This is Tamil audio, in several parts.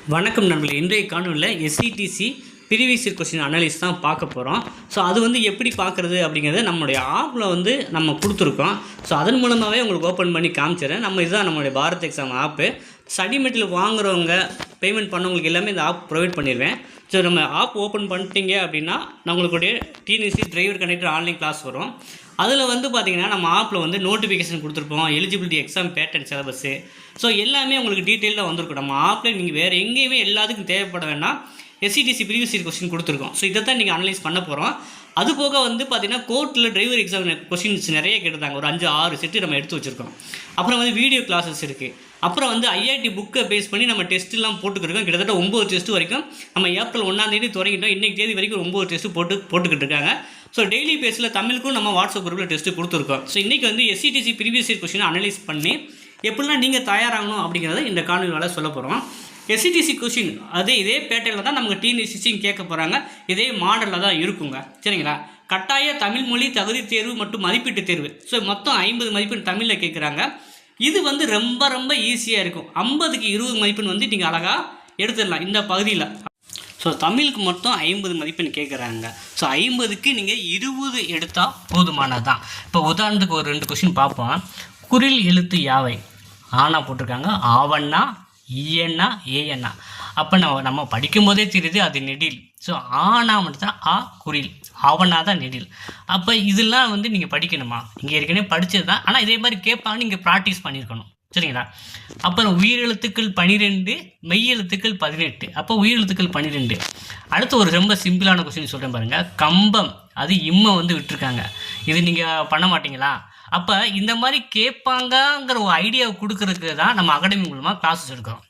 வணக்கம் நண்பர்களே. இன்றைய காணொலியில் SCTC previous year question analyse தான் பார்க்க போகிறோம். ஸோ அது எப்படி பார்க்குறது அப்படிங்கிறத நம்மளுடைய ஆப்பில் நம்ம கொடுத்துருக்கோம். ஸோ அதன் மூலமாகவே உங்களுக்கு ஓப்பன் பண்ணி காமிச்சிடுறேன். இதுதான் நம்மளுடைய Bharat exam app. Study material வாங்குறவங்க பேமெண்ட் பண்ணவங்களுக்கு எல்லாமே இந்த ஆப் ப்ரொவைட் பண்ணிடுவேன். ஸோ நம்ம ஆப் ஓப்பன் பண்ணிட்டீங்க அப்படின்னா நம்மளுடைய TNSC driver conductor online class வரும். அதில் பார்த்திங்கன்னா நம்ம ஆப்பில் நோட்டிஃபிகேஷன் கொடுத்துருப்போம், eligibility exam pattern syllabus. So எல்லாமே உங்களுக்கு டீட்டெயிலாக வந்திருக்கும். நம்ம ஆப்பில் நீங்கள் வேறு எங்கேயுமே எல்லாத்துக்கும் தேவைப்பட வேண்டாம். எஸ்சிடிசி ப்ரீவியஸ் இயர் கொஸ்டின் கொடுத்துருக்கோம். ஸோ இதை தான் நீங்கள் அனலைஸ் பண்ண போகிறோம். அது போக பார்த்திங்கன்னா கோர்ட்டில் டிரைவர் எக்ஸாம் கொஸ்டின்ஸ் நிறைய கேட்டிருந்தாங்க. ஒரு 5-6 செட்டு நம்ம எடுத்து வச்சுருக்கோம். அப்புறம் வீடியோ கிளாஸஸ் இருக்குது. அப்புறம் ஐஐடி புக்கை பேஸ் பண்ணி நம்ம டெஸ்ட்டுலாம் போட்டுக்கிட்டு கிட்டத்தட்ட 9 டெஸ்ட்டு வரைக்கும் நம்ம ஏப்ரல் 1ஆம் தேதி தொடங்கிட்டோம். இன்றைக்கி தேதி வரைக்கும் 9 டெஸ்ட்டு போட்டுக்கிட்டு இருக்காங்க. ஸோ டெய்லி பேஸில் தமிழுக்கும் நம்ம வாட்ஸ்அப் குரூப்பில் டெஸ்ட்டு கொடுத்துருக்கோம். ஸோ இன்றைக்கி எஸ்சிடிசி ப்ரீவியஸ் இயர் கொஸ்டினை அனலைஸ் பண்ணி எப்படிலாம் நீங்கள் தயாராகணும் அப்படிங்கிறத இந்த காணொலியால் சொல்ல போகிறோம். எஸ்சிடிசி கொஸ்டின் இதே பேட்டர்னில் தான் நமக்கு டிஎன்எஸ்சியும் கேட்க போகிறாங்க. இதே மாடலில் தான் இருக்குங்க. சரிங்களா? கட்டாய தமிழ் மொழி தகுதி தேர்வு மற்றும் மதிப்பீட்டு தேர்வு. ஸோ மொத்தம் 50 மதிப்பெண் தமிழில் கேட்குறாங்க. இது ரொம்ப ரொம்ப ஈஸியாக இருக்கும். 50க்கு 20 மதிப்பெண் நீங்கள் அழகாக எடுத்துடலாம் இந்த பகுதியில். ஸோ தமிழுக்கு மொத்தம் 50 மதிப்பெண் கேட்குறாங்க. ஸோ 50க்கு நீங்கள் 20 எடுத்தால் போதுமானது தான். இப்போ உதாரணத்துக்கு ஒரு 2 கொஸ்டின் பார்ப்போம். குறில் எழுத்து யாவை? ஆனா போட்டிருக்காங்க. ஆவண்ணா, ஈயண்ணா, ஏஎண்ணா. அப்போ நம்ம படிக்கும் போதே தெரியுது அது நெடில். ஸோ ஆனா மட்டும் தான் ஆ குறில், ஆவண்ணா தான் நெடில். அப்போ இதெல்லாம் நீங்கள் படிக்கணுமா? நீங்கள் ஏற்கனவே படித்தது தான். ஆனால் இதே மாதிரி கேட்பாங்க, நீங்கள் ப்ராக்டிஸ் பண்ணியிருக்கணும். சரிங்களா? அப்புறம் உயிரெழுத்துக்கள் 12, மெய்யெழுத்துக்கள் 18. அப்போ உயிரெழுத்துக்கள் 12. அடுத்து ஒரு ரொம்ப சிம்பிளான கொஸ்டின் சொல்கிறேன் பாருங்கள். கம்பம் அது இம்மை விட்டுருக்காங்க. இது நீங்கள் பண்ண மாட்டிங்களா? அப்போ இந்த மாதிரி கேட்பாங்கங்கிற ஒரு ஐடியாவை கொடுக்கறதுக்கு தான் நம்ம அகாடமி மூலமாக கிளாஸஸ் எடுக்கிறோம்.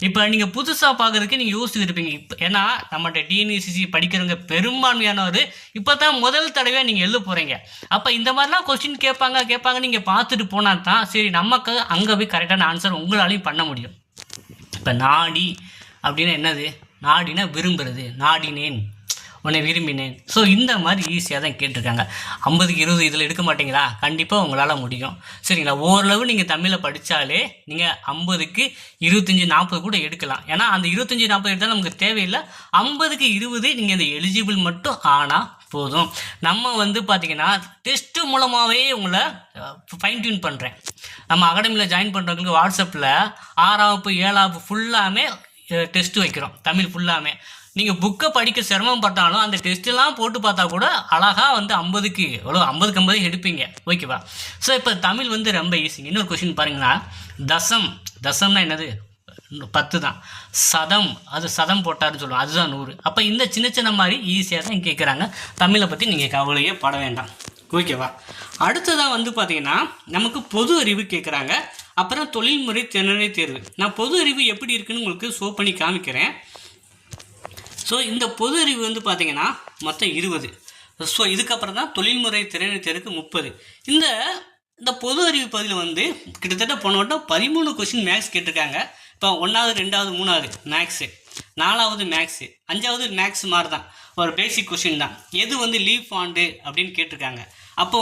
இப்போ நீங்கள் புதுசாக பார்க்குறதுக்கு நீங்கள் யோசிச்சுட்டு இருப்பீங்க. இப்போ ஏன்னா நம்மகிட்ட டிஎன்எஸ்சி படிக்கிறவங்க பெரும்பான்மையானவர் இப்போ தான் முதல் தடவையாக நீங்கள் எழுத போகிறீங்க. அப்போ இந்த மாதிரிலாம் கொஸ்டின் கேட்பாங்க நீங்கள் பார்த்துட்டு போனால் தான் சரி நமக்கு அங்கே போய் கரெக்டான ஆன்சர் உங்களாலையும் பண்ண முடியும். இப்போ நாடி அப்படின்னா என்னது? நாடினா விரும்புகிறது. நாடினேன், உன்னை விரும்பினேன். ஸோ இந்த மாதிரி ஈஸியாக தான் கேட்டிருக்காங்க. 50க்கு 20 இதில் எடுக்க மாட்டிங்களா? கண்டிப்பாக உங்களால் முடியும். சரிங்களா? ஓரளவு நீங்கள் தமிழில் படித்தாலே நீங்கள் 50க்கு 25-40 கூட எடுக்கலாம். ஏன்னா அந்த 25-40 எடுத்தாலும் நமக்கு தேவையில்லை. 50க்கு 20 நீங்கள் இந்த எலிஜிபிள் மட்டும் ஆனால் போதும். நம்ம பார்த்திங்கன்னா டெஸ்ட்டு மூலமாகவே உங்களை ஃபைன் டியூன் பண்ணுறேன். நம்ம அகாடமியில் ஜாயின் பண்ணுறவங்களுக்கு வாட்ஸ்அப்பில் 6ஆம் வகுப்பு 7ஆம் வகுப்பு ஃபுல்லாமே டெஸ்ட்டு வைக்கிறோம். தமிழ் ஃபுல்லாமே. நீங்கள் புக்கை படிக்க சிரமப்பட்டாலும் அந்த டெஸ்ட்டெல்லாம் போட்டு பார்த்தா கூட அழகாக 50க்கு 50 எடுப்பீங்க. ஓகேவா? ஸோ இப்போ தமிழ் ரொம்ப ஈஸிங்க. இன்னொரு கொஸ்டின் பாருங்கன்னா, தசம்னா என்னது? 10 தான். சதம் அது சதம் போட்டாருன்னு சொல்லுவோம், அதுதான் 100. அப்போ இந்த சின்ன மாதிரி ஈஸியாக தான் கேட்குறாங்க. தமிழை பற்றி நீங்கள் கவலையே பட வேண்டாம். ஓகேவா? அடுத்ததான் பார்த்தீங்கன்னா நமக்கு பொது அறிவு கேட்குறாங்க. அப்புறம் தொழில்முறை திறனை தேர்வு. நான் பொது அறிவு எப்படி இருக்குன்னு உங்களுக்கு ஷோ பண்ணி காமிக்கிறேன். ஸோ இந்த பொது அறிவு பார்த்திங்கன்னா மொத்தம் 20. ஸோ இதுக்கப்புறம் தான் தொழில்முறை திறனை தேர்வுக்கு 30. இந்த பொது அறிவு பகுதியில் கிட்டத்தட்ட போன வட்டம் 13 கொஸ்டின் மேக்ஸ் கேட்டிருக்காங்க. இப்போ 1வது 2வது 3வது மேக்ஸு, 4வது மேக்ஸு, 5வது மேக்ஸ் மாதிரி தான் ஒரு பேசிக் கொஸ்டின் தான். எது லீவ் ஃபாண்டு அப்படின்னு கேட்டிருக்காங்க. அப்போ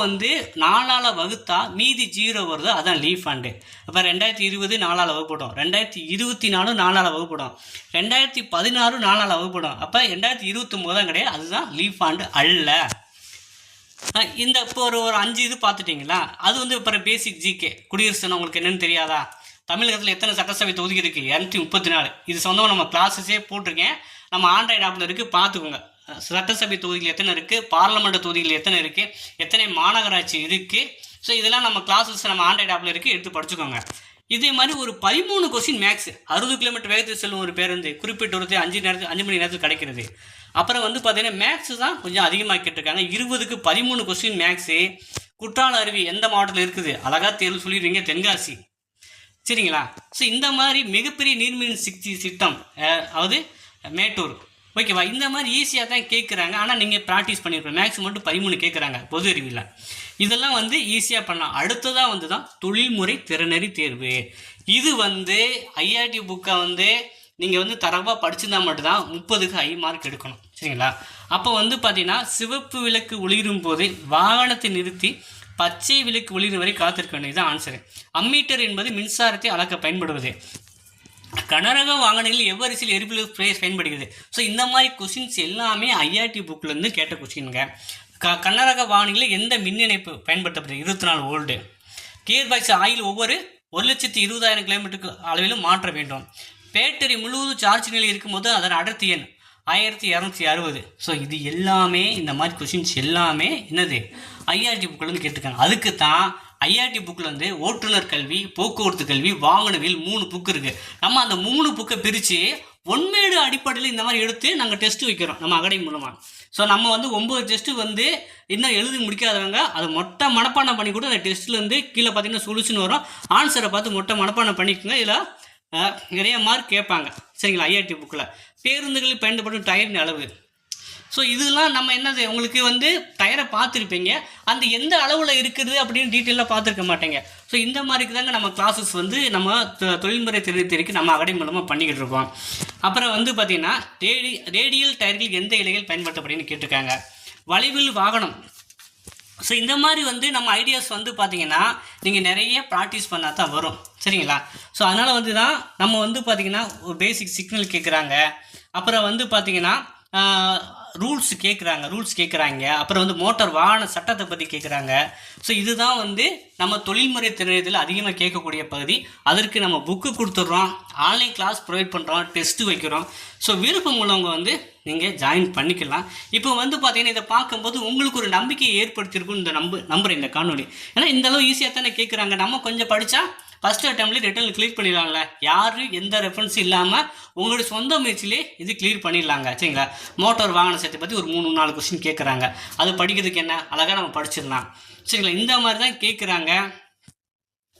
4ஆல் வகுத்தா மீதி 0 வருதோ அதான் லீவ் ஃபண்டு. அப்போ 2020 4ஆல் வகுப்படும், 2024 4ஆல் வகுப்படும், 2016 4ஆல் வகுப்படும். அப்போ 2029 தான் கிடையாது, அதுதான் லீவ் ஃபண்டு அல்ல. இப்போ ஒரு 5 இது பார்த்துட்டிங்களா? அது இப்போ பேசிக் ஜிகே. குடியரசு தினம் உங்களுக்கு என்னென்னு தெரியாதா? தமிழகத்தில் எத்தனை சட்டசபை தொகுதி இருக்குது? 234. இது சொந்தமாக நம்ம கிளாஸஸே போட்டிருக்கேன். நம்ம ஆண்ட்ராய்டு ஆப்பில் இருக்குது, பார்த்துக்கோங்க. சட்டசபை தொகுதிகள் எத்தனை இருக்குது, பார்லமெண்ட் தொகுதிகள் எத்தனை இருக்குது, எத்தனை மாநகராட்சி இருக்குது. ஸோ இதெல்லாம் நம்ம கிளாஸஸ் நம்ம ஆண்ட்ராய்டு ஆப்பில் இருக்குது, எடுத்து படிச்சுக்கோங்க. இதே மாதிரி ஒரு 13 கொஸ்டின் மேக்ஸ். 60 கிலோமீட்டர் வேகத்தில் செல்லும் ஒரு பேருந்து குறிப்பிட்ட ஒரு 5 மணி நேரத்தில் கிடைக்கிறது. அப்புறம் பார்த்தீங்கன்னா மேக்ஸ் தான் கொஞ்சம் அதிகமாக கேட்டிருக்காங்க. 20க்கு 13 கொஸ்டின் மேக்ஸு. குற்றால அருவி எந்த மாவட்டத்தில் இருக்குது? அழகாக தேர்வு சொல்லிடுவீங்க, தென்காசி. சரிங்களா? ஸோ இந்த மாதிரி மிகப்பெரிய நீர்மின் சக்தி திட்டம் அதாவது மேட்டூர். ஓகேவா? இந்த மாதிரி ஈஸியாக தான் கேட்குறாங்க. ஆனால் நீங்கள் ப்ராக்டிஸ் பண்ணியிருப்போம். மேக்ஸ் மட்டும் 13 கேட்குறாங்க பொது அறிவில். இதெல்லாம் ஈஸியாக பண்ணலாம். அடுத்ததாக தான் தொழில்முறை திறனறி தேர்வு. இது ஐஆர்டி புக்கை நீங்கள் தரவாக படிச்சிருந்தால் மட்டும்தான் 30க்கு ஹை மார்க் எடுக்கணும். சரிங்களா? அப்போ பார்த்தீங்கன்னா சிவப்பு விளக்கு ஒளிரும் போது வாகனத்தை நிறுத்தி பச்சை விளக்கு ஒளிரும் வரை காத்திருக்க வேண்டியது தான் ஆன்சரு. அம்மீட்டர் என்பது மின்சாரத்தை அளக்க பயன்படுவது. கனரக வாகனங்களில் எவ்வரிசையில் எரிபொருள் பயன்படுகிறது. ஸோ இந்த மாதிரி கொஷின்ஸ் எல்லாமே ஐஆர்டி புக்கிலேருந்து கேட்ட கொஷினுங்க. கனரக வாகனங்களில் எந்த மின் இணைப்பு பயன்படுத்தப்படுது? 24 வோல்டு. கியர் பாக்ஸ் ஆயில் ஒவ்வொரு 1,20,000 கிலோமீட்டருக்கு அளவிலும் மாற்ற வேண்டும். பேட்டரி முழுவதும் சார்ஜ் நிலையில் இருக்கும்போது அதன் அடர்த்தி எண் 1260. ஸோ இது எல்லாமே இந்த மாதிரி கொஷின்ஸ் எல்லாமே என்னது ஐஆர்டி புக்கிலேருந்து கேட்டிருக்காங்க. அதுக்கு தான் ஐஆர்டி புக்கில் வந்து ஓட்டுநர் கல்வி, போக்குவரத்து கல்வி, வாகனவியல் 3 புக்கு இருக்குது. நம்ம அந்த 3 புக்கை பிரித்து ஒன்மேடு அடிப்படையில் இந்த மாதிரி எடுத்து நாங்கள் டெஸ்ட்டு வைக்கிறோம் நம்ம அகாடமி மூலமாக. ஸோ நம்ம வந்து 9 டெஸ்ட்டு வந்து இன்னும் எழுதி முடிக்காதவங்க அதை மொட்டை மனப்பாடம் பண்ணி கூட அந்த டெஸ்ட்லேருந்து கீழே பார்த்தீங்கன்னா சொல்யூஷன் வரும். ஆன்சரை பார்த்து மொட்டை மனப்பாடம் பண்ணிக்கோங்க. இதில் நிறைய மார்க் கேட்பாங்க சரிங்களா. ஐஆர்டி புக்கில் பேருந்துகளில் பயன்படும் டயரின் அளவு. ஸோ இதெல்லாம் நம்ம என்னது உங்களுக்கு வந்து டயரை பார்த்துருப்பீங்க, அந்த எந்த அளவில் இருக்குது அப்படின்னு டீட்டெயிலாக பார்த்துருக்க மாட்டேங்க. ஸோ இந்த மாதிரிக்கு தாங்க நம்ம கிளாஸஸ் வந்து நம்ம தொழில்முறை தெரிவித்திருக்கு நம்ம அகாடமி மூலமாக பண்ணிக்கிட்டு இருக்கோம். அப்புறம் வந்து பார்த்திங்கன்னா ரேடியல் டயர்கள் எந்த இலைகள் பயன்படுத்தப்படுன்னு கேட்டிருக்காங்க. வளைவில் வாகனம். ஸோ இந்த மாதிரி வந்து நம்ம ஐடியாஸ் வந்து பார்த்திங்கன்னா நீங்கள் நிறைய ப்ராக்டிஸ் பண்ணால் தான் வரும் சரிங்களா. ஸோ அதனால் வந்து தான் நம்ம வந்து பார்த்திங்கன்னா ஒரு பேசிக் சிக்னல் கேட்குறாங்க. அப்புறம் வந்து பார்த்திங்கன்னா ரூல்ஸ் கேட்குறாங்க. அப்புறம் வந்து மோட்டார் வாகன சட்டத்தை பற்றி கேட்குறாங்க. ஸோ இதுதான் வந்து நம்ம தொழில்முறை திறனில் அதிகமாக கேட்கக்கூடிய பகுதி. அதற்கு நம்ம புக்கு கொடுத்துட்றோம், ஆன்லைன் கிளாஸ் ப்ரொவைட் பண்ணுறோம், டெஸ்ட்டு வைக்கிறோம். ஸோ விருப்பம் உள்ளவங்க வந்து நீங்கள் ஜாயின் பண்ணிக்கலாம். இப்போ வந்து பார்த்தீங்கன்னா இதை பார்க்கும்போது உங்களுக்கு ஒரு நம்பிக்கையை ஏற்படுத்தியிருக்கும் இந்த நம்புகிறேன் இந்த காணொலி. ஏன்னா இந்தளவு ஈஸியாக தானே கேட்குறாங்க. நம்ம கொஞ்சம் படித்தா ஃபஸ்ட் அட்டம்ப்ட்லேயே ரிட்டர்ன் கிளியர் பண்ணிடலாம்ல. யாரும் எந்த ரெஃபரன்ஸும் இல்லாமல் உங்களுடைய சொந்த முயற்சியிலே இது கிளியர் பண்ணிடலாங்க சரிங்களா. மோட்டார் வாகன சட்டத்தை பற்றி ஒரு 3-4 கொஸ்டின் கேட்குறாங்க. அது படிக்கிறதுக்கு என்ன அழகாக நம்ம படிச்சிடலாம் சரிங்களா. இந்த மாதிரி தான் கேட்குறாங்க.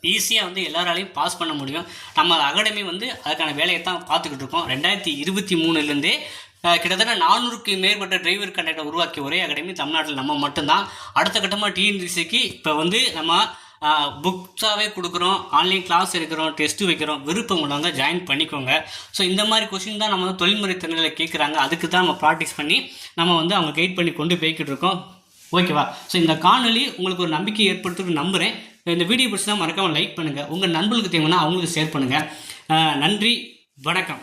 ஈஸியாக வந்து எல்லாராலையும் பாஸ் பண்ண முடியும். நம்ம அகாடமி வந்து அதுக்கான வேலையை தான் பார்த்துக்கிட்டு இருக்கோம். 2023 கிட்டத்தட்ட 400க்கு மேற்பட்ட டிரைவர் கண்டக்டர் உருவாக்கிய ஒரே அகாடமி தமிழ்நாட்டில் நம்ம மட்டும்தான். அடுத்த கட்டமாக டிஎன்பிசிக்கு இப்போ வந்து நம்ம புக்ஸாகவே கொடுக்குறோம், ஆன்லைன் கிளாஸ் எடுக்கிறோம், டெஸ்ட்டு வைக்கிறோம். விருப்பம் உள்ளவங்க ஜாயின் பண்ணிக்கோங்க. ஸோ இந்த மாதிரி கொஷின் தான் நம்ம வந்து தொழில்முறை திறனில் கேட்குறாங்க. அதுக்கு தான் நம்ம ப்ராக்டிஸ் பண்ணி நம்ம வந்து அவங்க கைட் பண்ணி கொண்டு போய்கிட்டு இருக்கோம் ஓகேவா. ஸோ இந்த காணொலி உங்களுக்கு ஒரு நம்பிக்கை ஏற்படுத்துன்னு நம்புகிறேன். இந்த வீடியோ பிடிச்சி தான் மறக்காமல் லைக் பண்ணுங்கள். உங்கள் நண்பர்களுக்கு தேவைன்னா அவங்களுக்கு ஷேர் பண்ணுங்கள். நன்றி, வணக்கம்.